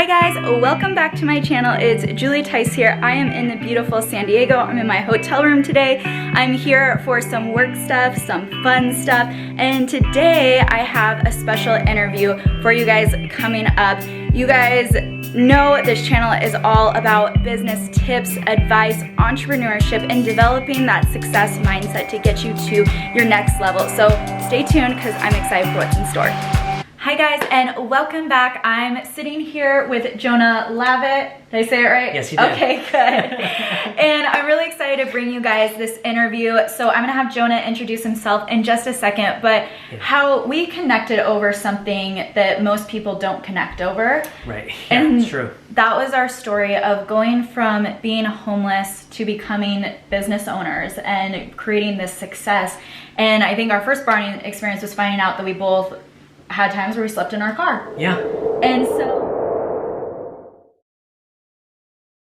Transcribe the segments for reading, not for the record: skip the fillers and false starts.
Hi guys, welcome back to my channel. It's Julie Tice here. I am in the beautiful San Diego. I'm in my hotel room today. I'm here for some work stuff, some fun stuff, and today I have a special interview for you guys coming up. You guys know this channel is all about business tips, advice, entrepreneurship, and developing that success mindset to get you to your next level. So stay tuned because I'm excited for what's in store. Hi guys, and welcome back. I'm sitting here with Jonah Lavitt. Did I say it right? Yes, you did. Okay, good. And I'm really excited to bring you guys this interview. So I'm gonna have Jonah introduce himself in just a second, but how we connected over something that most people don't connect over. Right, yeah, and it's true. That was our story of going from being homeless to becoming business owners and creating this success. And I think our first bonding experience was finding out that we both had times where we slept in our car. Yeah. And so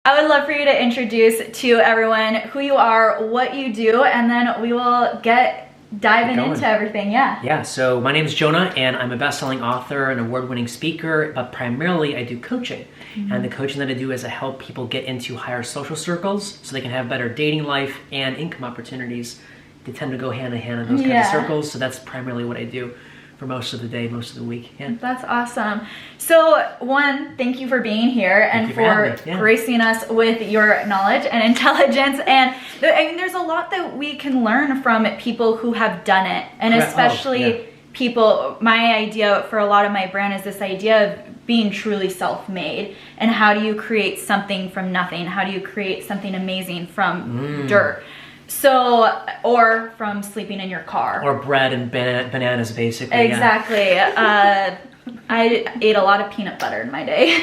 I would love for you to introduce to everyone who you are, what you do, and then we will get diving into everything. Yeah, so my name is Jonah, and I'm a best-selling author and award-winning speaker, but primarily I do coaching. And the coaching that I do is I help people get into higher social circles so they can have better dating life and income opportunities. They tend to go hand in hand in those kinds of circles, so that's primarily what I do for most of the day, most of the week. Yeah. That's awesome. So one, thank you for being here and for gracing us with your knowledge and intelligence. And I mean, there's a lot that we can learn from people who have done it. And especially people, my idea for a lot of my brand is this idea of being truly self-made. And how do you create something from nothing? How do you create something amazing from dirt? So, or from sleeping in your car. Or bread and bananas, basically. Exactly. I ate a lot of peanut butter in my day.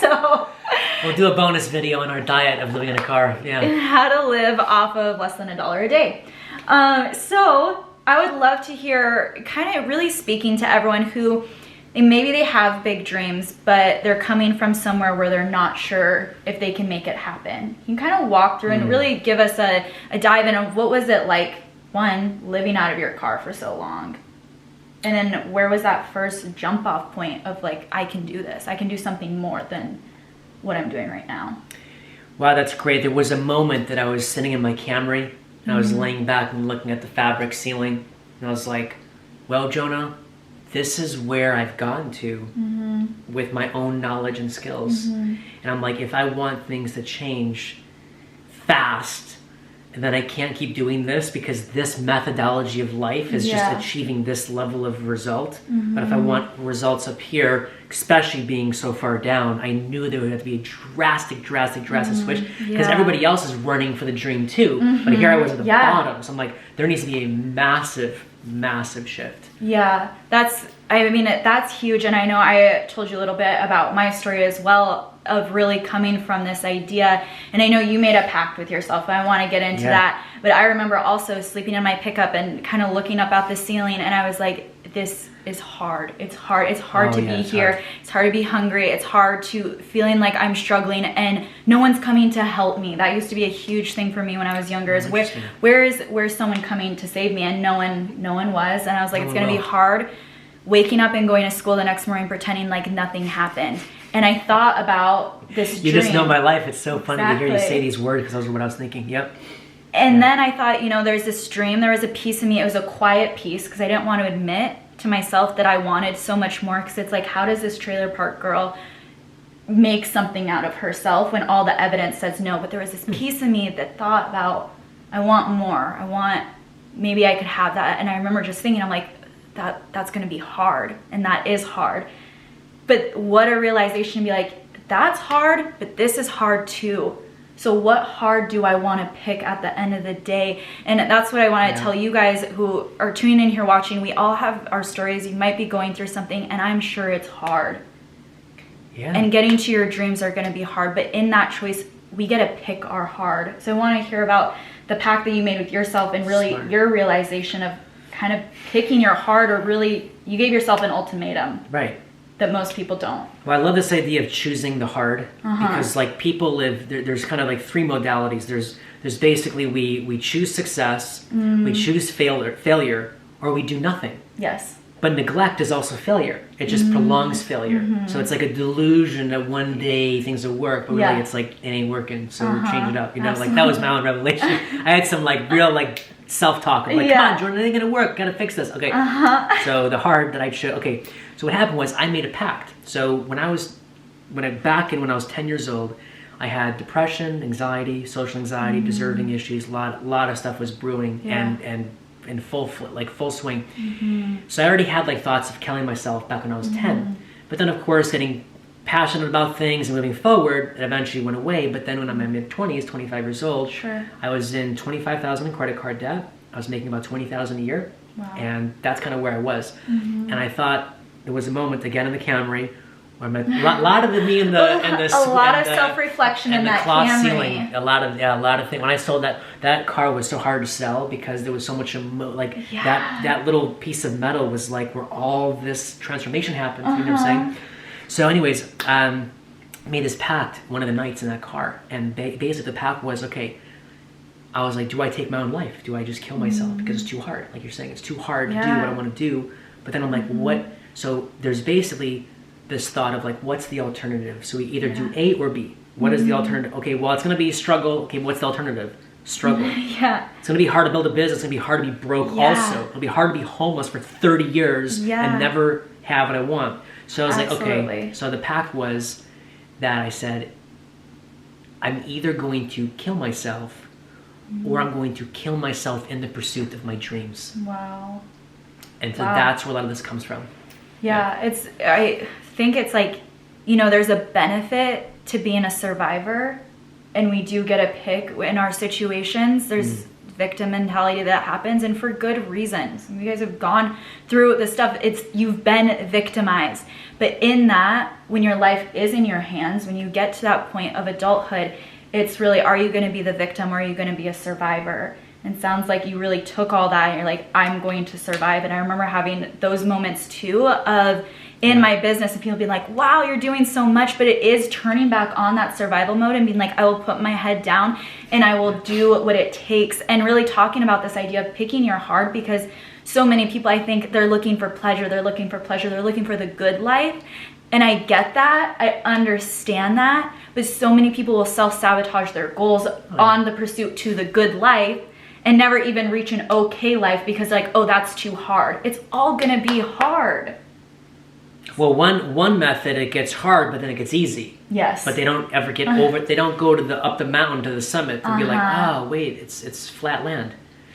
So we'll do a bonus video on our diet of living in a car. Yeah. How to live off of less than $1 a day. So I would love to hear, kind of really speaking to everyone who maybe they have big dreams, but they're coming from somewhere where they're not sure if they can make it happen. You can kind of walk through and really give us a dive in of what was it like, one, living out of your car for so long? And then where was that first jump off point of like, I can do this. I can do something more than what I'm doing right now. Wow, that's great. There was a moment that I was sitting in my Camry and I was laying back and looking at the fabric ceiling. And I was like, well, Jonah, this is where I've gotten to with my own knowledge and skills. And I'm like, if I want things to change fast, then I can't keep doing this because this methodology of life is just achieving this level of result. But if I want results up here, especially being so far down, I knew there would have to be a drastic switch because everybody else is running for the dream too. But here I was at the bottom. So I'm like, there needs to be a massive shift. Yeah, that's huge. And I know I told you a little bit about my story as well of really coming from this idea. And I know you made a pact with yourself, and I want to get into that. But I remember also sleeping in my pickup and kind of looking up at the ceiling, and I was like, this is hard. It's hard to be here. It's hard to be hungry. It's hard to feeling like I'm struggling and no one's coming to help me. That used to be a huge thing for me when I was younger, is where's someone coming to save me? And no one was. And I was like, it's gonna be hard waking up and going to school the next morning pretending like nothing happened. And I thought about this dream. You just know my life. It's so funny to hear you say these words because those are what I was thinking. Yep. And then I thought, there's this dream. There was a piece of me. It was a quiet piece because I didn't want to admit to myself that I wanted so much more, because it's like, how does this trailer park girl make something out of herself when all the evidence says no? But there was this piece of me that thought about, I want more. Maybe I could have that. And I remember just thinking, I'm like, that's going to be hard. And that is hard. But what a realization to be like, that's hard, but this is hard too. So what hard do I want to pick at the end of the day? And that's what I want to tell you guys who are tuning in here watching. We all have our stories. You might be going through something, and I'm sure it's hard. Yeah. And getting to your dreams are going to be hard. But in that choice, we get to pick our hard. So I want to hear about the pact that you made with yourself and really your realization of kind of picking your hard, or really you gave yourself an ultimatum. Right. That most people don't. Well, I love this idea of choosing the hard because like people live, there's kind of like three modalities. There's basically we choose success, we choose failure, or we do nothing. Yes. But neglect is also failure. It just prolongs failure. So it's like a delusion that one day things will work, but really it's like it ain't working. So change it up. You know, like that was my own revelation. I had some like real like self-talk. I'm like, come on, Jordan, it ain't gonna work. Gotta fix this. Okay. So the hard that I should. Okay. So what happened was I made a pact. So when I was 10 years old, I had depression, anxiety, social anxiety, deserving issues. A lot of stuff was brewing and in full swing. So I already had like thoughts of killing myself back when I was 10. But then of course getting passionate about things and moving forward, it eventually went away. But then when I'm in my mid-20s, 25 years old, I was in $25,000 in credit card debt. I was making about $20,000 a year. Wow. And that's kind of where I was. And I thought there was a moment again in the Camry where a lot of me in the self-reflection in that cloth Camry. ceiling, a lot of things. When I sold that car was so hard to sell because there was so much that little piece of metal was like where all this transformation happened. You know what I'm saying? So, anyways, made this pact one of the nights in that car, and basically the pact was okay. I was like, do I take my own life? Do I just kill myself because it's too hard? Like you're saying, it's too hard to do what I want to do. But then I'm like, what? So there's basically this thought of like, what's the alternative? So we either do A or B. What is the alternative? Okay, well, it's going to be struggle. Okay, what's the alternative? Struggle. It's going to be hard to build a business. It's going to be hard to be broke also. It'll be hard to be homeless for 30 years and never have what I want. So I was like, okay. So the pact was that I said, I'm either going to kill myself or I'm going to kill myself in the pursuit of my dreams. Wow. And so that's where a lot of this comes from. I think it's like, you know, there's a benefit to being a survivor, and we do get a pick in our situations. There's victim mentality that happens, and for good reasons. You guys have gone through the stuff. You've been victimized. But in that, when your life is in your hands, when you get to that point of adulthood, it's really, are you going to be the victim or are you going to be a survivor? And sounds like you really took all that and you're like, I'm going to survive. And I remember having those moments too of in my business and people being like, wow, you're doing so much, but it is turning back on that survival mode and being like, I will put my head down and I will do what it takes. And really talking about this idea of picking your heart, because so many people, I think they're looking for pleasure. They're looking for pleasure. They're looking for the good life. And I get that. I understand that. But so many people will self-sabotage their goals on the pursuit to the good life and never even reach an okay life because like, oh, that's too hard. It's all gonna be hard. Well, one method, it gets hard, but then it gets easy. Yes. But they don't ever get over it. They don't go to up the mountain to the summit and be like, oh, wait, it's flat land.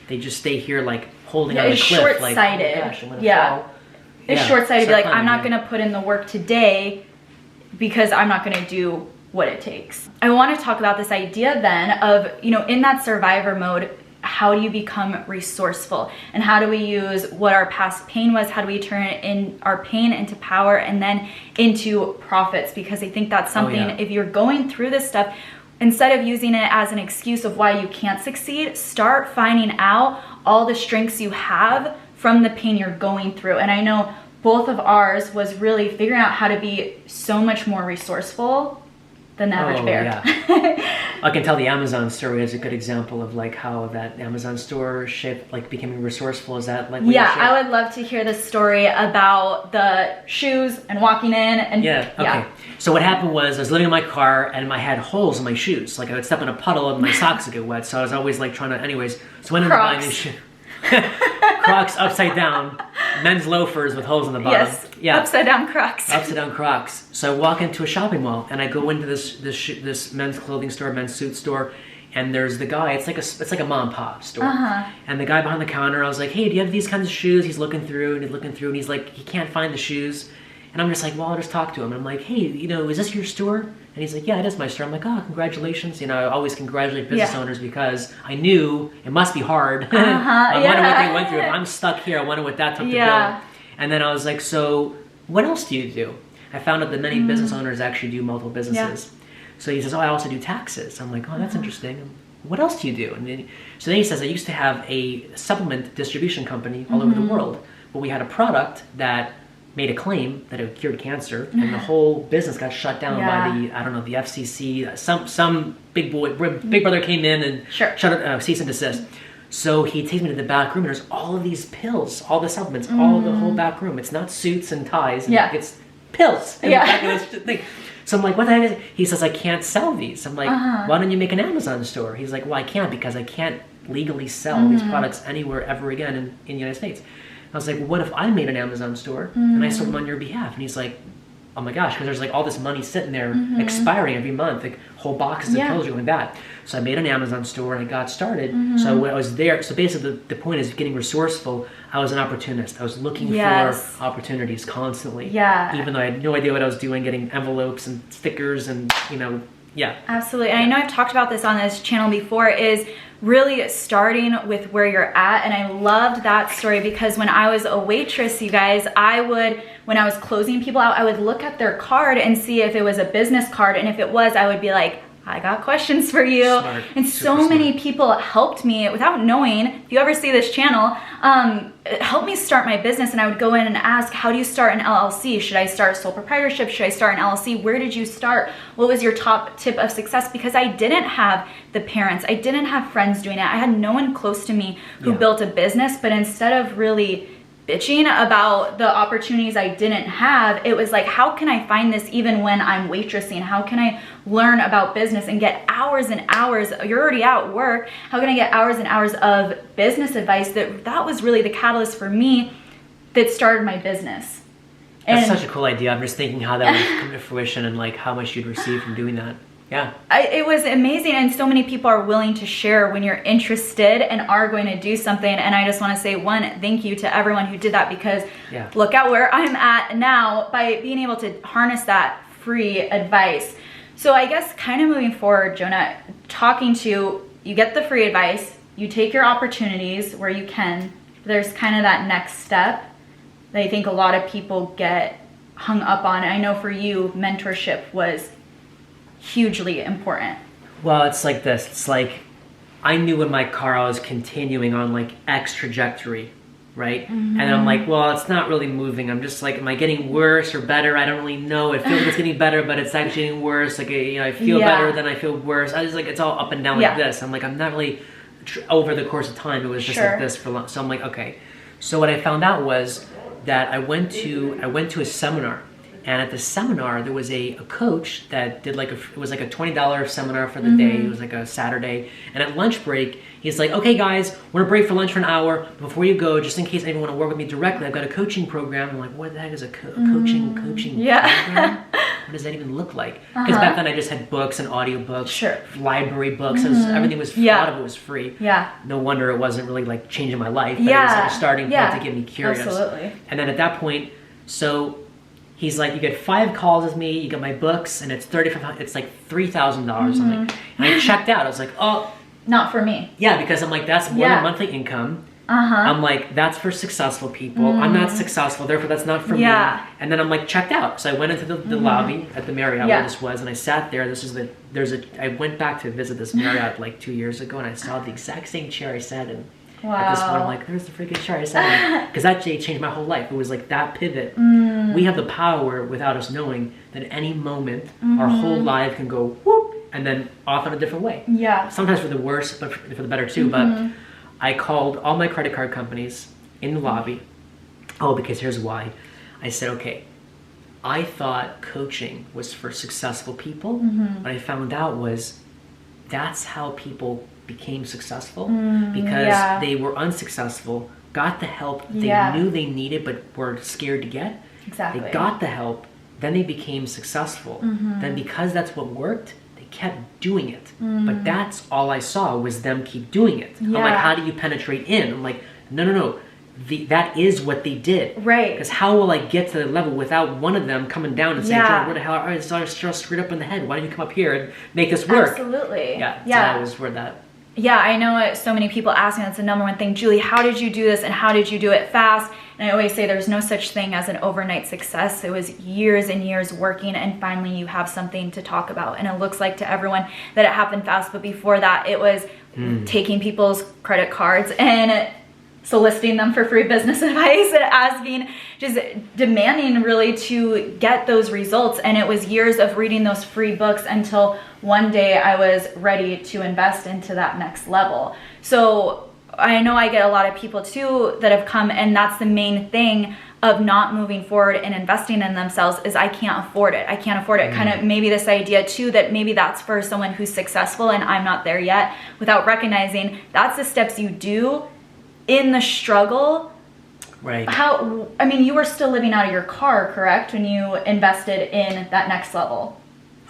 They just stay here like holding on the cliff. It's short-sighted. Like, oh gosh, I'm gonna fall. It's short-sighted. Be like, I'm not gonna put in the work today because I'm not gonna do what it takes. I want to talk about this idea then of, you know, in that survivor mode, how do you become resourceful, and how do we use what our past pain was, how do we turn it in our pain into power and then into profits? Because I think that's something, if you're going through this stuff, instead of using it as an excuse of why you can't succeed, start finding out all the strengths you have from the pain you're going through. And I know both of ours was really figuring out how to be so much more resourceful than the average bear. I can tell the Amazon story is a good example of like how that Amazon store shaped, like becoming resourceful. Is that like I would love to hear the story about the shoes and walking in and So what happened was I was living in my car and I had holes in my shoes. Like I would step in a puddle and my socks would get wet. So I was always like trying to, anyways. So I went into buying these shoes. Crocs upside down, men's loafers with holes in the bottom. Yes, upside down Crocs. Upside down Crocs. So I walk into a shopping mall and I go into this men's clothing store, men's suit store, and there's the guy. It's like a mom and pop store. And the guy behind the counter, I was like, hey, do you have these kinds of shoes? He's looking through and he's like, he can't find the shoes. And I'm just like, well, I'll just talk to him. And I'm like, hey, you know, is this your store? And he's like, yeah, it is my store. I'm like, oh, congratulations. You know, I always congratulate business owners because I knew it must be hard. I wonder what they went through. If I'm stuck here, I wonder what that took to build. And then I was like, so what else do you do? I found out that many business owners actually do multiple businesses. So he says, oh, I also do taxes. I'm like, oh, that's interesting. What else do you do? And then he says, I used to have a supplement distribution company all over the world, but we had a product that made a claim that it cured cancer, and the whole business got shut down by the FCC. Some big brother came in and shut it, cease and desist. So he takes me to the back room, and there's all of these pills, all the supplements, all of the whole back room. It's not suits and ties. And it's pills in the back of this thing. So I'm like, what the heck is it? He says, I can't sell these. I'm like, why don't you make an Amazon store? He's like, well, I can't because I can't legally sell these products anywhere ever again in the United States. I was like, well, what if I made an Amazon store and I sold them on your behalf? And he's like, oh my gosh, because there's like all this money sitting there expiring every month, like whole boxes of pills are going bad. So I made an Amazon store and I got started. So when I was there, so basically the point is getting resourceful. I was an opportunist. I was looking for opportunities constantly. Even though I had no idea what I was doing, getting envelopes and stickers and, Absolutely. And I know I've talked about this on this channel before, is really starting with where you're at. And I loved that story because when I was a waitress, you guys, when I was closing people out, I would look at their card and see if it was a business card. And if it was, I would be like, I got questions for you. Smart. And so many people helped me without knowing. If you ever see this channel, it helped me start my business. And I would go in and ask, how do you start an LLC? Should I start sole proprietorship? Should I start an LLC? Where did you start? What was your top tip of success? Because I didn't have the parents. I didn't have friends doing it. I had no one close to me who built a business. But instead of really bitching about the opportunities I didn't have, it was like, how can I find this even when I'm waitressing? How can I learn about business and get hours and hours? You're already at work. How can I get hours and hours of business advice? That was really the catalyst for me that started my business. That's such a cool idea. I'm just thinking how that would come to fruition and like how much you'd receive from doing that. Yeah. It was amazing, and so many people are willing to share when you're interested and are going to do something. And I just want to say thank you to everyone who did that, because look at where I'm at now by being able to harness that free advice. So I guess kind of moving forward, Jonah, you get the free advice, you take your opportunities where you can. There's kind of that next step that I think a lot of people get hung up on. I know for you, mentorship was hugely important. Well, it's like this. It's like I knew in my car I was continuing on like X trajectory, right? And I'm like, well, it's not really moving. I'm just like, am I getting worse or better? I don't really know. It feels like it's getting better, but it's actually getting worse. Like, I feel better, then I feel worse. I just like, it's all up and down like this. I'm like, I'm not really over the course of time. It was just like this for long. So I'm like, okay. So what I found out was that I went to a seminar. And at the seminar, there was a coach that did it was like a $20 seminar for the day. It was like a Saturday. And at lunch break, he's like, okay, guys, we're gonna break for lunch for an hour. Before you go, just in case anyone want to work with me directly, I've got a coaching program. I'm like, what the heck is a coaching program? What does that even look like? Because back then I just had books and audiobooks, library books. Everything was, a lot of it was free. No wonder it wasn't really like changing my life. But it was like a starting point to get me curious. Absolutely. And then at that point, he's like, you get 5 calls with me, you get my books, and it's it's like $3,000 something. And I checked out. I was like, oh, not for me. Yeah, because I'm like, that's more than monthly income. I'm like, that's for successable people. I'm not successful, therefore that's not for me. And then I'm like, checked out. So I went into the lobby at the Marriott where this was, and I sat there. I went back to visit this Marriott like 2 years ago, and I saw the exact same chair I sat in. At this point, I'm like, there's the freaking chair I sat in. Because that changed my whole life. It was like that pivot. We have the power, without us knowing, that at any moment, our whole life can go whoop, and then off in a different way. Sometimes for the worse, but for the better too. But I called all my credit card companies in the lobby. Oh, because here's why. I said, okay, I thought coaching was for successful people. What I found out was that's how people became successful, because they were unsuccessful, got the help they knew they needed but were scared to get. They got the help, then they became successful. Then because that's what worked, they kept doing it. But that's all I saw was them keep doing it. I'm like, how do you penetrate in? I'm like, no. That is what they did. Right. Because how will I get to the level without one of them coming down and saying, John, what the hell? I was screwed up in the head. Why don't you come up here and make this work? Absolutely. So that was where that... Yeah, I know so many people ask me, that's the number one thing, Julie, how did you do this and how did you do it fast? And I always say there's no such thing as an overnight success. It was years and years working, and finally you have something to talk about. And it looks like to everyone that it happened fast, but before that it was taking people's credit cards and soliciting them for free business advice and asking, just demanding really to get those results. And it was years of reading those free books until one day I was ready to invest into that next level. So I know I get a lot of people too that have come, and that's the main thing of not moving forward and investing in themselves is I can't afford it. I can't afford it. Kind of maybe this idea too that maybe that's for someone who's successful and I'm not there yet, without recognizing that's the steps you do in the struggle. Right. I mean, you were still living out of your car, correct? When you invested in that next level.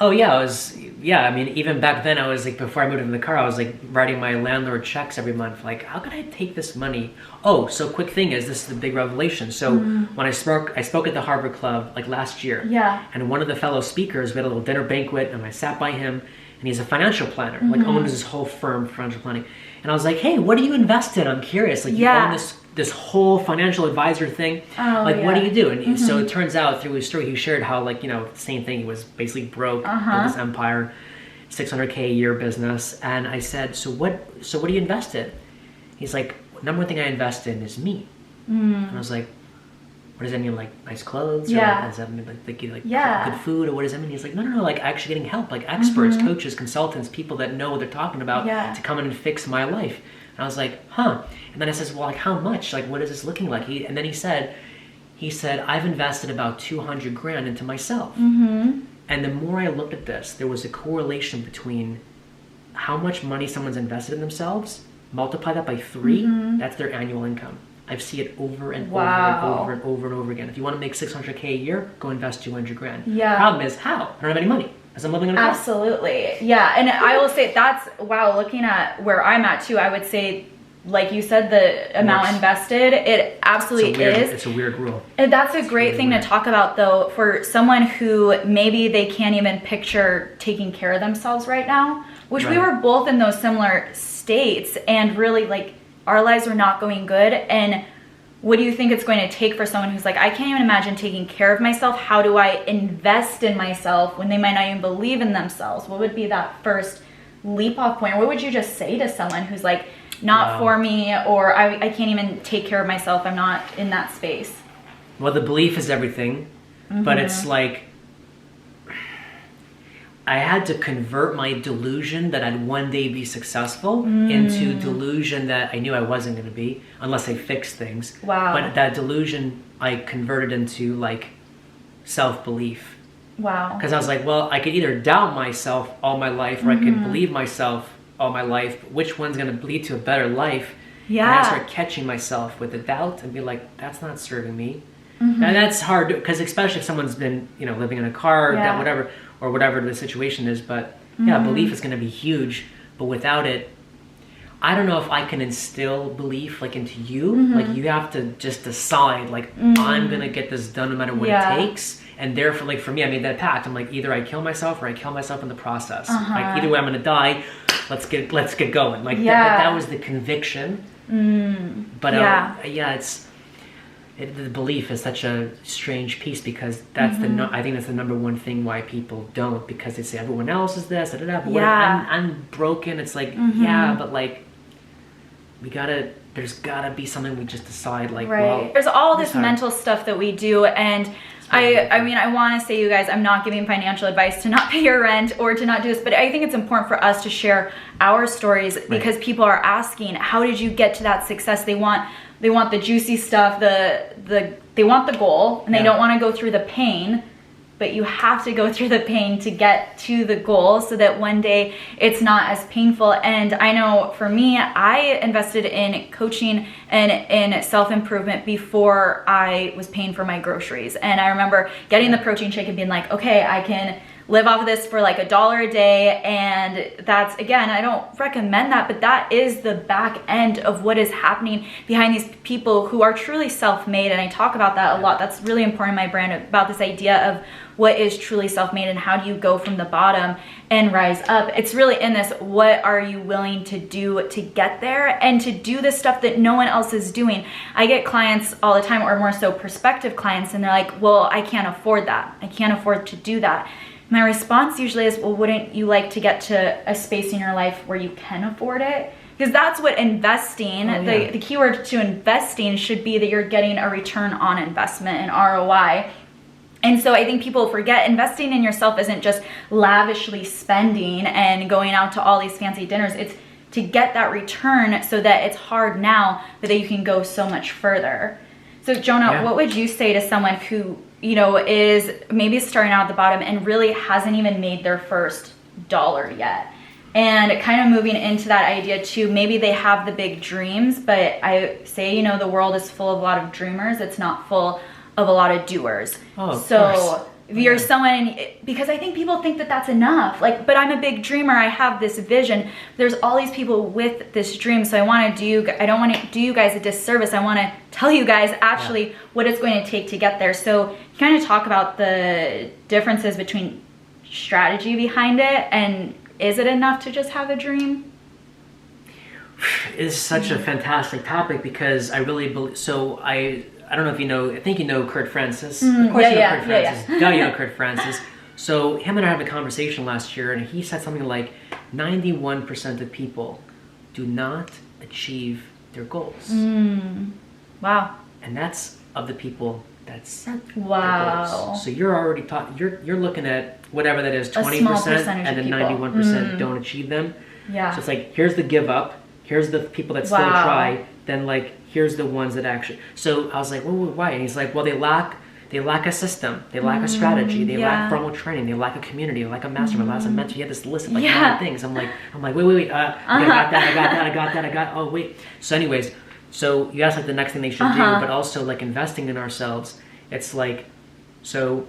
Oh yeah, I mean, even back then I was like, before I moved into the car, I was like writing my landlord checks every month. Like, how could I take this money? Oh, so quick thing is, this is the big revelation. So when I spoke at the Harvard Club like last year. Yeah. And one of the fellow speakers, we had a little dinner banquet and I sat by him, and he's a financial planner, like owns his whole firm for financial planning. And I was like, hey, what do you invest in? I'm curious. Like, you own this whole financial advisor thing. What do you do? And so it turns out through his story, he shared how, like, same thing. He was basically broke, built this empire, $600K a year business. And I said, so what do you invest in? He's like, number one thing I invest in is me. And I was like, what does that mean? Like nice clothes? Or does that mean like good food? Or what does that mean? He's like, no, like actually getting help, like experts, coaches, consultants, people that know what they're talking about to come in and fix my life. And I was like, huh. And then I says, well, like how much? Like, what is this looking like? And then he said, I've invested about 200 grand into myself. And the more I looked at this, there was a correlation between how much money someone's invested in themselves, multiply that by 3, that's their annual income. I see it over and over and over and over and over again. If you want to make $600K a year, go invest 200 grand. Yeah. Problem is, how? I don't have any money. As I'm living in a car. Absolutely. Yeah. And I will say looking at where I'm at too, I would say, like you said, the amount invested, it absolutely is. It's a weird rule. And that's a great thing to talk about though, for someone who maybe they can't even picture taking care of themselves right now, which we were both in those similar states, and really like our lives were not going good. And what do you think it's going to take for someone who's like, I can't even imagine taking care of myself. How do I invest in myself when they might not even believe in themselves? What would be that first leap off point? What would you just say to someone who's like, not for me, or I can't even take care of myself. I'm not in that space. Well, the belief is everything, but it's like, I had to convert my delusion that I'd one day be successful into delusion that I knew I wasn't going to be unless I fixed things. Wow. But that delusion I converted into like self-belief. Wow. Because I was like, well, I could either doubt myself all my life or I could believe myself all my life. But which one's going to lead to a better life? Yeah. And I start catching myself with the doubt and be like, that's not serving me. And that's hard because especially if someone's been, living in a car, that whatever, or whatever the situation is. But belief is going to be huge. But without it, I don't know if I can instill belief like into you. Like you have to just decide like I'm going to get this done no matter what it takes. And therefore, like for me, I made that pact. I'm like, either I kill myself or I kill myself in the process. Like either way, I'm going to die. Let's get going. Like that was the conviction. But the belief is such a strange piece because that's I think that's the number one thing why people don't, because they say everyone else is this, but what if I'm broken? It's like, but like there's gotta be something we just decide like, well, there's all this mental stuff that we do, and I mean, I want to say, you guys, I'm not giving financial advice to not pay your rent or to not do this, but I think it's important for us to share our stories because people are asking, how did you get to that success? They want the juicy stuff, they want the goal, and they don't want to go through the pain, but you have to go through the pain to get to the goal so that one day it's not as painful. And I know for me, I invested in coaching and in self-improvement before I was paying for my groceries. And I remember getting the protein shake and being like, okay, I can live off of this for like $1 a day. And that's, again, I don't recommend that, but that is the back end of what is happening behind these people who are truly self-made. And I talk about that a lot. That's really important in my brand, about this idea of what is truly self-made and how do you go from the bottom and rise up. It's really in this, what are you willing to do to get there and to do the stuff that no one else is doing. I get clients all the time, or more so prospective clients, and they're like, well, I can't afford that. I can't afford to do that. My response usually is, well, wouldn't you like to get to a space in your life where you can afford it? Because that's what investing, the keyword to investing should be, that you're getting a return on investment and ROI. And so I think people forget investing in yourself isn't just lavishly spending and going out to all these fancy dinners. It's to get that return so that it's hard now, but that you can go so much further. So Jonah, what would you say to someone who, you know, is maybe starting out at the bottom and really hasn't even made their first dollar yet? And kind of moving into that idea too, maybe they have the big dreams, but I say, you know, the world is full of a lot of dreamers. It's not full of a lot of doers. Oh, of so course. if you're someone, because I think people think that that's enough. Like, but I'm a big dreamer. I have this vision. There's all these people with this dream. So I don't want to do you guys a disservice. I want to tell you guys actually what it's going to take to get there. So you kind of talk about the differences between strategy behind it, and is it enough to just have a dream? It's such a fantastic topic because I really believe, so I don't know if you know, I think you know Kurt Francis. Of course you know Kurt Francis. Yeah, you know Kurt Francis. So him and I had a conversation last year, and he said something like 91% of people do not achieve their goals. Wow. And that's of the people that set wow. their goals. So you're already you're looking at whatever that is, 20%, and then 91% don't achieve them. Yeah. So it's like, here's the give up, here's the people that still try, then like here's the ones that actually. So I was like, well, why? And he's like, well, they lack a system, they lack a strategy, they lack formal training, they lack a community, they lack a mastermind, they lack a mentor. You have this list of like 9 things. I'm like, wait, I got that. Oh wait. So anyways, so you asked like the next thing they should do, but also like investing in ourselves. It's like, so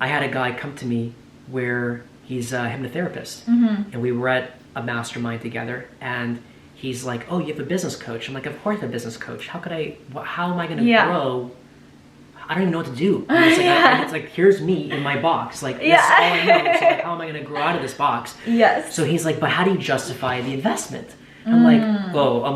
I had a guy come to me where he's a hypnotherapist, and we were at a mastermind together, and he's like, oh, you have a business coach. I'm like, of course I have a business coach. How am I going to grow? I don't even know what to do. And it's like, here's me in my box. Like, this is all I know. So like, how am I going to grow out of this box? Yes. So he's like, but how do you justify the investment? I'm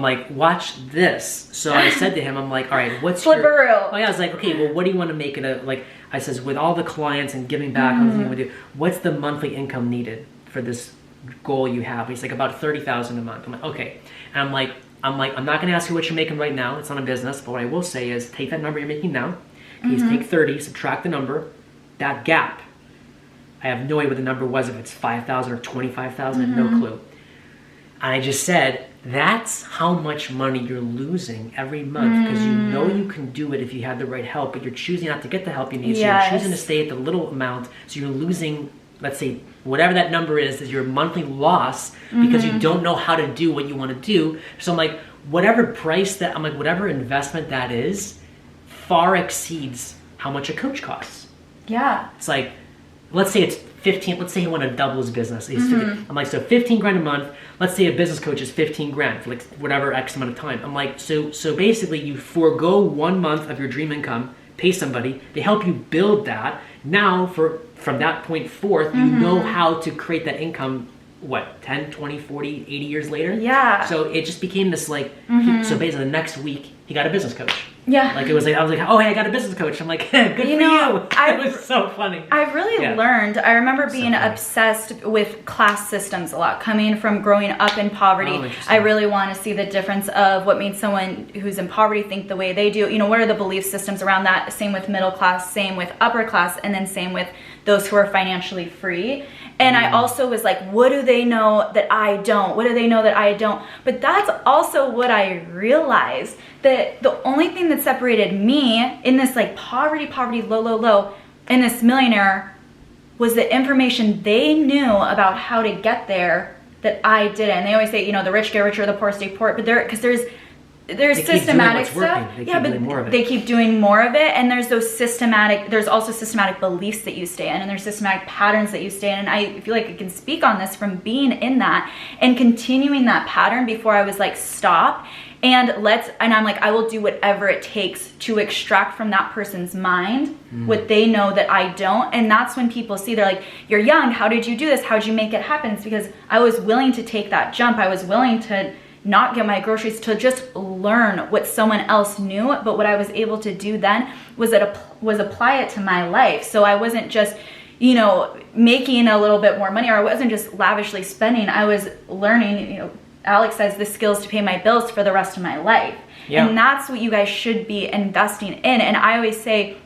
like, watch this. So I said to him, I'm like, all right, what's your... Flipperoo. Oh yeah, I was like, okay, well, what do you want to make it a, like, I says, with all the clients and giving back on everything we do, what's the monthly income needed for this goal you have? He's like, about $30,000 a month. I'm like, okay. And I'm like, I'm not going to ask you what you're making right now. It's not a business. But what I will say is take that number you're making now. Please take 30, subtract the number, that gap. I have no idea what the number was, if it's 5,000 or 25,000, I have no clue. And I just said, that's how much money you're losing every month, because you know you can do it if you have the right help, but you're choosing not to get the help you need. So you're choosing to stay at the little amount. So you're losing, let's say, whatever that number is your monthly loss, because you don't know how to do what you want to do. So I'm like, whatever investment that is, far exceeds how much a coach costs. Yeah. It's like, let's say it's 15, let's say he wanted to double his business. I'm like, so 15 grand a month, let's say a business coach is 15 grand for like whatever X amount of time. I'm like, so basically you forego 1 month of your dream income, pay somebody, they help you build that. Now from that point forth, you know how to create that income, 10, 20, 40, 80 years later? Yeah. So it just became this like, so basically the next week, he got a business coach. Yeah. Like, it was like, I was like, oh, hey, I got a business coach. I'm like, good for you. It was so funny. I really learned. I remember being obsessed with class systems a lot. Coming from growing up in poverty, I really want to see the difference of what made someone who's in poverty think the way they do. You know, what are the belief systems around that? Same with middle class, same with upper class, and then same with those who are financially free. And I also was like, what do they know that I don't? What do they know that I don't? But that's also what I realized, that the only thing that separated me in this like poverty, low, and this millionaire was the information they knew about how to get there that I didn't. And they always say, you know, the rich get richer, the poor stay poor. But because there's systematic stuff. They keep doing more of it. And there's there's also systematic beliefs that you stay in, and there's systematic patterns that you stay in. And I feel like I can speak on this from being in that and continuing that pattern before I was like, stop. And I'm like, I will do whatever it takes to extract from that person's mind what they know that I don't. And that's when people see, they're like, you're young, how did you do this? How did you make it happen? It's because I was willing to take that jump. I was willing to not get my groceries, to just learn what someone else knew. But what I was able to do then was apply it to my life. So I wasn't just, you know, making a little bit more money, or I wasn't just lavishly spending. I was learning, you know, Alex says, the skills to pay my bills for the rest of my life. Yeah. And that's what you guys should be investing in. And I always say,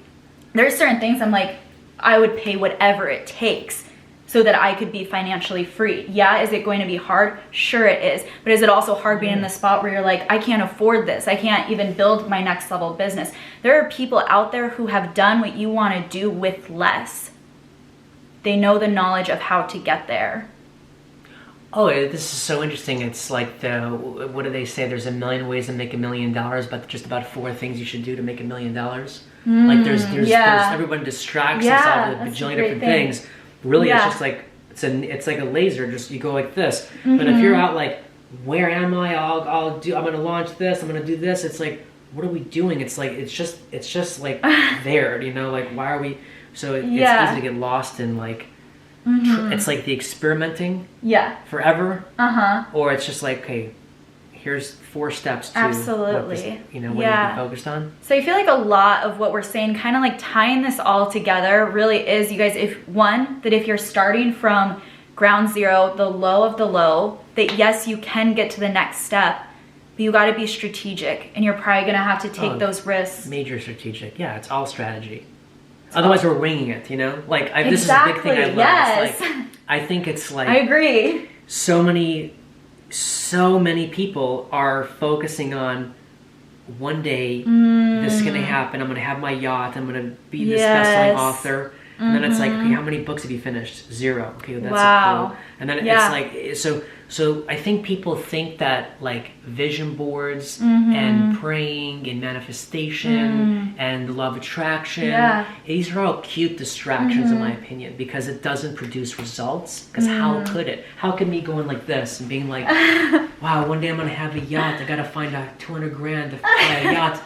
there's certain things I'm like, I would pay whatever it takes so that I could be financially free. Yeah, is it going to be hard? Sure it is. But is it also hard being in the spot where you're like, I can't afford this. I can't even build my next level business. There are people out there who have done what you want to do with less. They know the knowledge of how to get there. Oh, this is so interesting. It's like what do they say? There's a million ways to make $1 million, but just about 4 things you should do to make $1 million. Like there's everyone distracts themselves with a bajillion different things. Really, it's just like it's like a laser. Just you go like this. But if you're out like, where am I? I'm gonna launch this. I'm gonna do this. It's like, what are we doing? It's like it's just like there. You know, like why are we? So it's easy to get lost in like. It's like the experimenting forever, or it's just like, okay, here's 4 steps to what this, what you need to be focused on. So I feel like a lot of what we're saying, kind of like tying this all together, really is, you guys, if you're starting from ground zero, the low of the low, that yes, you can get to the next step, but you got to be strategic, and you're probably gonna have to take those risks. Major strategic, it's all strategy. Otherwise, we're winging it, you know? Like, this is a big thing I love. Yes. Like, I think it's like... I agree. So many people are focusing on, one day, this is going to happen. I'm going to have my yacht. I'm going to be this best-selling author. And then it's like, okay, how many books have you finished? 0. Okay, that's a clue. And then it's like, so I think people think that like vision boards and praying and manifestation and the law of attraction, these are all cute distractions in my opinion, because it doesn't produce results. Because how could it? How could me going like this and being like, wow, one day I'm going to have a yacht. I got to find out $200,000 to buy a yacht.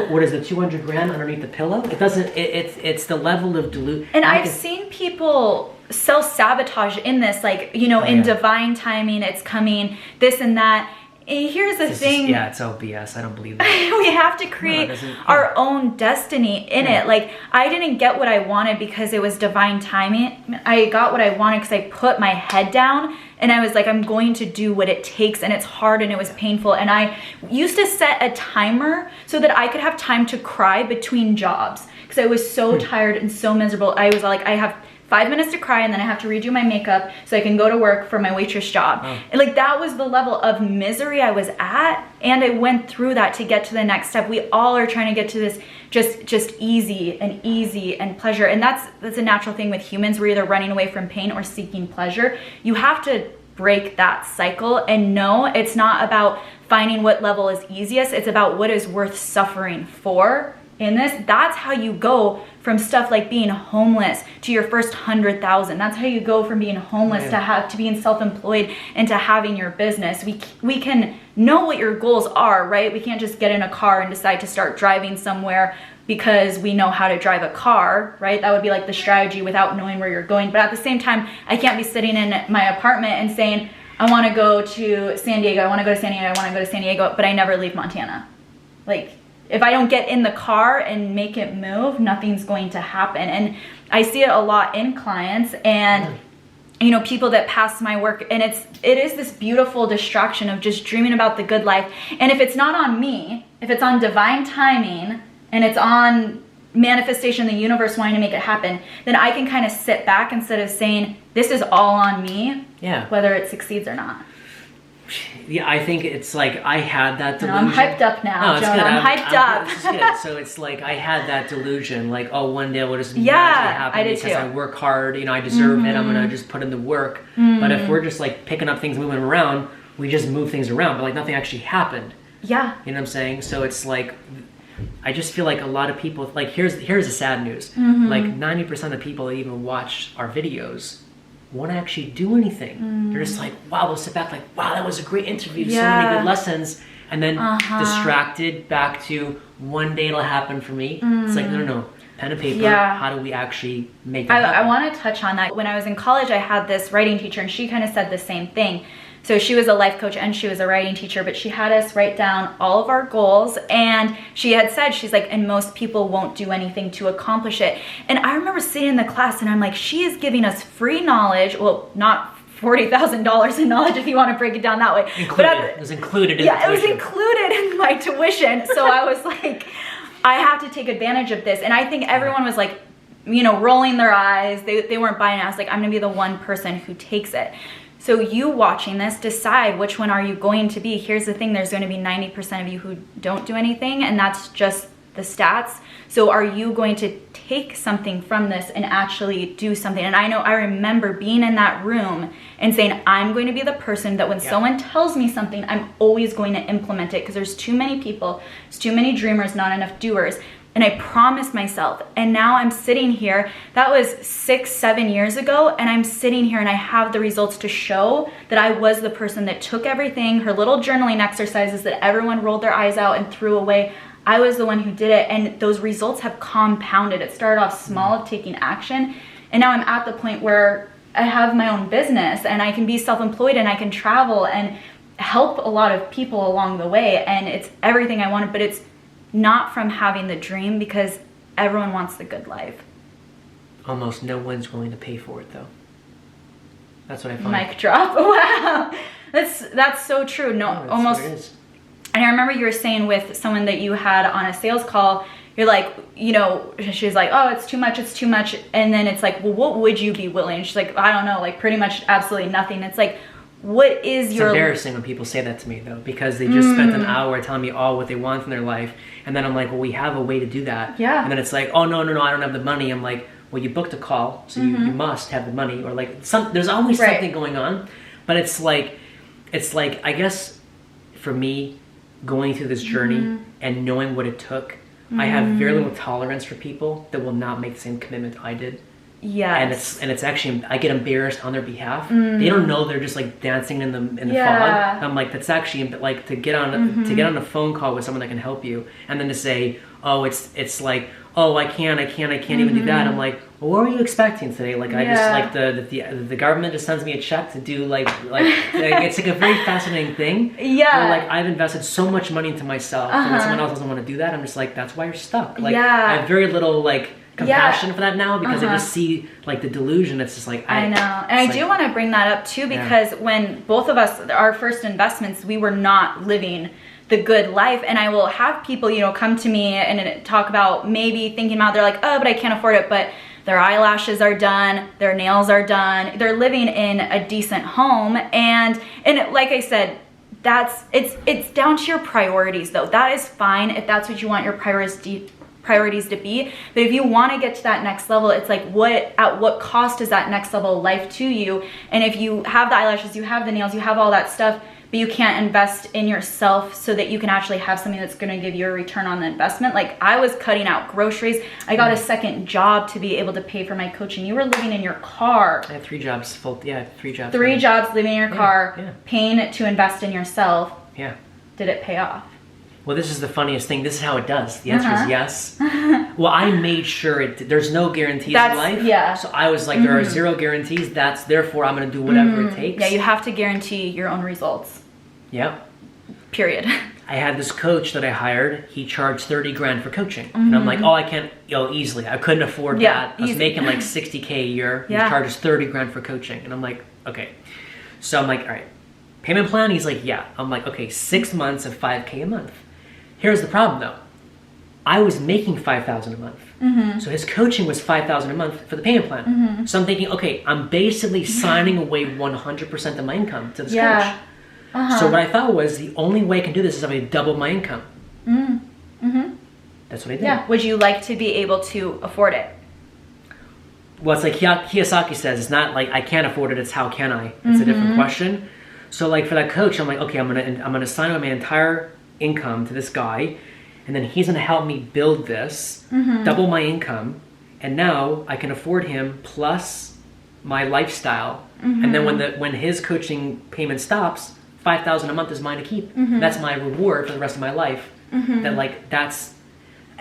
What is the $200,000 underneath the pillow? It doesn't, it's the level of delusion. And I've seen people self-sabotage in this, like, you know, in divine timing, it's coming, this and that. And here's the thing. It's all BS. I don't believe that. We have to create our own destiny in it. Like, I didn't get what I wanted because it was divine timing. I got what I wanted because I put my head down and I was like, I'm going to do what it takes, and it's hard and it was painful. And I used to set a timer so that I could have time to cry between jobs because I was so tired and so miserable. I was like, I have 5 minutes to cry and then I have to redo my makeup so I can go to work for my waitress job. And like, that was the level of misery I was at, and I went through that to get to the next step. We all are trying to get to this just easy and pleasure, and that's a natural thing with humans. We're either running away from pain or seeking pleasure. You have to break that cycle and know it's not about finding what level is easiest, it's about what is worth suffering for in this. That's how you go from stuff like being homeless to your first 100,000. That's how you go from being homeless to being self-employed and to having your business. We can know what your goals are, right? We can't just get in a car and decide to start driving somewhere because we know how to drive a car, right? That would be like the strategy without knowing where you're going. But at the same time, I can't be sitting in my apartment and saying, I want to go to San Diego, I want to go to San Diego, I want to go to San Diego, but I never leave Montana. Like, if I don't get in the car and make it move, nothing's going to happen. And I see it a lot in clients and, you know, people that pass my work, and it is this beautiful distraction of just dreaming about the good life. And if it's not on me, if it's on divine timing and it's on manifestation, the universe wanting to make it happen, then I can kind of sit back instead of saying, this is all on me, whether it succeeds or not. Yeah, I think it's like I had that delusion. No, I'm hyped up now, Jonah. I'm hyped up. This is good. So it's like I had that delusion, like, oh, one day it'll just magically happen because I work hard. You know, I deserve it. I'm gonna just put in the work. But if we're just like picking up things, moving around, we just move things around, but like nothing actually happened. Yeah. You know what I'm saying? So it's like, I just feel like a lot of people, like, here's the sad news. Like 90% of people that even watch our videos won't actually do anything. They're just like, wow, they'll sit back like, wow, that was a great interview, so many good lessons, and then distracted back to one day it'll happen for me. It's like, no, pen and paper, how do we actually make that happen? I want to touch on that. When I was in college, I had this writing teacher, and she kind of said the same thing. So she was a life coach and she was a writing teacher, but she had us write down all of our goals, and she had said, she's like, and most people won't do anything to accomplish it. And I remember sitting in the class and I'm like, she is giving us free knowledge. Well, not $40,000 in knowledge if you want to break it down that way. It was included in the tuition. Yeah, it was included in my tuition. So I was like, I have to take advantage of this. And I think everyone was like, rolling their eyes. They weren't buying it. I was like, I'm gonna be the one person who takes it. So you watching this, decide which one are you going to be. Here's the thing, there's going to be 90% of you who don't do anything, and that's just the stats. So are you going to take something from this and actually do something? And I remember being in that room and saying, I'm going to be the person that when someone tells me something, I'm always going to implement it, because there's too many people, there's too many dreamers, not enough doers. And I promised myself, and now I'm sitting here. That was 6-7 years ago, and I'm sitting here and I have the results to show that I was the person that took everything, her little journaling exercises that everyone rolled their eyes out and threw away. I was the one who did it, and those results have compounded. It started off small, taking action, and now I'm at the point where I have my own business and I can be self-employed and I can travel and help a lot of people along the way, and it's everything I wanted, but it's not from having the dream, because everyone wants the good life. Almost no one's willing to pay for it, though. That's what I find. Mic drop. Wow, that's so true. No, almost. What it is. And I remember you were saying with someone that you had on a sales call, you're like, she's like, oh, it's too much, and then it's like, well, what would you be willing? And she's like, I don't know, like pretty much absolutely nothing. It's like, what is your... It's embarrassing when people say that to me, though, because they just spent an hour telling me all what they want in their life, and then I'm like, well, we have a way to do that. Yeah. And then it's like, oh, no, I don't have the money. I'm like, well, you booked a call, so you must have the money, or like, there's always something going on, but it's like, I guess, for me, going through this journey and knowing what it took, I have very little tolerance for people that will not make the same commitment I did. Yes. And it's actually, I get embarrassed on their behalf. They don't know, they're just like dancing in the fog. I'm like, that's actually like to get on a phone call with someone that can help you, and then to say, oh, it's like, oh, I can't even do that. I'm like, well, what were you expecting today? Like, I just like the government just sends me a check to do like it's like a very fascinating thing. Yeah. Where, like, I've invested so much money into myself, and when someone else doesn't want to do that, I'm just like, that's why you're stuck. Like, I have very little like compassion for that now, because I just see like the delusion. It's just like I know, and I do want to bring that up too, because when both of us, our first investments, we were not living the good life, and I will have people come to me and talk about maybe thinking about, they're like, oh, but I can't afford it, but their eyelashes are done, their nails are done, they're living in a decent home, and like I said, it's down to your priorities though. That is fine if that's what you want your priorities to be, but if you want to get to that next level, it's like, at what cost is that next level of life to you? And if you have the eyelashes, you have the nails, you have all that stuff, but you can't invest in yourself so that you can actually have something that's going to give you a return on the investment. Like, I was cutting out groceries. I got a second job to be able to pay for my coaching. You were living in your car. I have 3 jobs. 3 jobs. 3 jobs, living in your car, paying to invest in yourself. Yeah. Did it pay off? Well, this is the funniest thing. This is how it does. The answer is yes. Well, I made sure there's no guarantees in life. Yeah. So I was like, there are 0 guarantees. Therefore, I'm going to do whatever it takes. Yeah, you have to guarantee your own results. Yeah. Period. I had this coach that I hired. He charged $30,000 for coaching. And I'm like, oh, I can't, easily. I couldn't afford that. I was making like $60K a year. He charges $30,000 for coaching. And I'm like, okay. So I'm like, all right. Payment plan? He's like, yeah. I'm like, okay, 6 months of $5K a month. Here's the problem though. I was making $5,000 a month. So his coaching was $5,000 a month for the payment plan. So I'm thinking, okay, I'm basically signing away 100% of my income to this coach. So what I thought was, the only way I can do this is if I double my income. That's what I did. Yeah. Would you like to be able to afford it? Well, it's like Kiyosaki says, it's not like I can't afford it, it's how can I? It's a different question. So like for that coach, I'm like, okay, I'm gonna sign away my entire income to this guy, and then he's gonna help me build this, double my income, and now I can afford him plus my lifestyle. And then when his coaching payment stops, $5,000 a month is mine to keep. That's my reward for the rest of my life. That like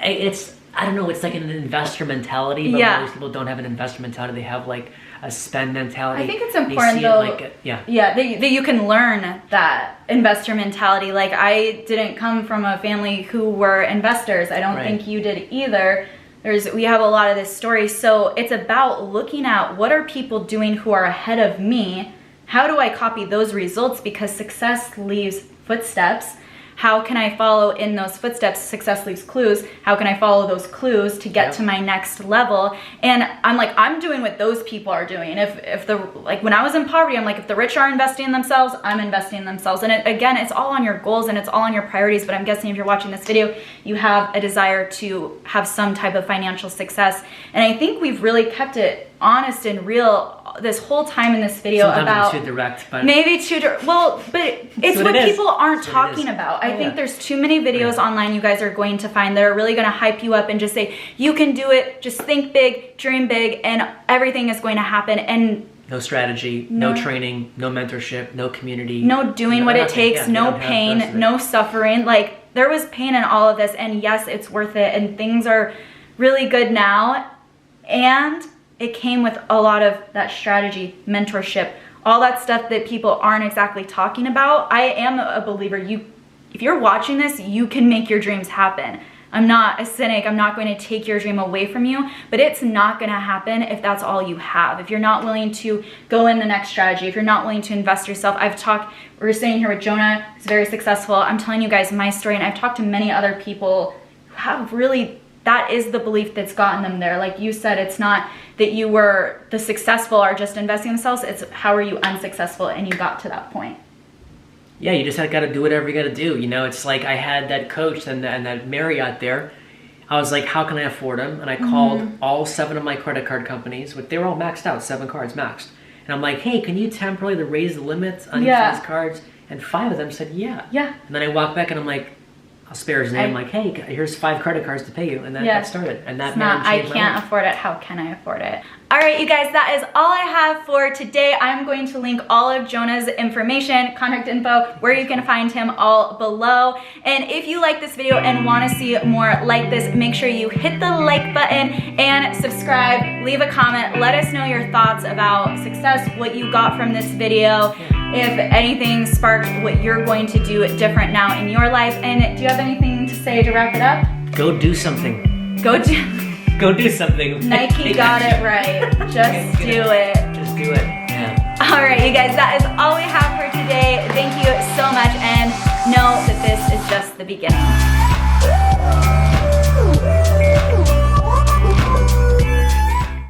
it's I don't know. It's like an investor mentality, but most people don't have an investor mentality. They have like a spend mentality. I think it's important though. That you can learn that investor mentality. Like, I didn't come from a family who were investors. I don't think you did either. We have a lot of this story. So it's about looking at what are people doing who are ahead of me. How do I copy those results? Because success leaves footsteps. how can I follow in those footsteps? Success leaves clues. How can I follow those clues to get to my next level? And I'm like, I'm doing what those people are doing. If the, like when I was in poverty, I'm like, if the rich are investing in themselves, I'm investing in themselves. And again, it's all on your goals and it's all on your priorities. But I'm guessing if you're watching this video, you have a desire to have some type of financial success. And I think we've really kept it honest and real this whole time in this video. Sometimes about too direct, but maybe too well, but it's what people aren't talking about. I think yeah. there's too many videos online you guys are going to find that are really going to hype you up and just say you can do it, just think big, dream big, and everything is going to happen. And no strategy, no training, no mentorship, no community, no doing what it takes, no pain, no suffering. Like there was pain in all of this, and yes, it's worth it, and things are really good now. And it came with a lot of that strategy, mentorship, all that stuff that people aren't exactly talking about. I am a believer. If you're watching this, you can make your dreams happen. I'm not a cynic. I'm not going to take your dream away from you, but it's not going to happen if that's all you have. If you're not willing to go in the next strategy, if you're not willing to invest yourself. We're sitting here with Jonah, who's very successful. I'm telling you guys my story, and I've talked to many other people who have really, that is the belief that's gotten them there. Like you said, it's not that you were the successful or just investing in themselves. It's how are you unsuccessful and you got to that point. Yeah, you just got to do whatever you got to do. You know, it's like I had that coach and that Marriott there. I was like, how can I afford them? And I called all 7 of my credit card companies. They were all maxed out, 7 cards maxed. And I'm like, hey, can you temporarily raise the limits on each of these cards? And 5 of them said, yeah. And then I walked back and I'm like, I'll spare his name. I'm like, hey, here's 5 credit cards to pay you. And then that started. And that I can't afford it. How can I afford it? All right, you guys, that is all I have for today. I'm going to link all of Jonah's information, contact info, where you can find him all below. And if you like this video and want to see more like this, make sure you hit the like button and subscribe, leave a comment, let us know your thoughts about success, what you got from this video, if anything sparked what you're going to do different now in your life. And do you have anything to say to wrap it up? Go do something. Go do something. Nike got it right. Just do it. Just do it. Yeah. All right, you guys, that is all we have for today. Thank you so much, and know that this is just the beginning.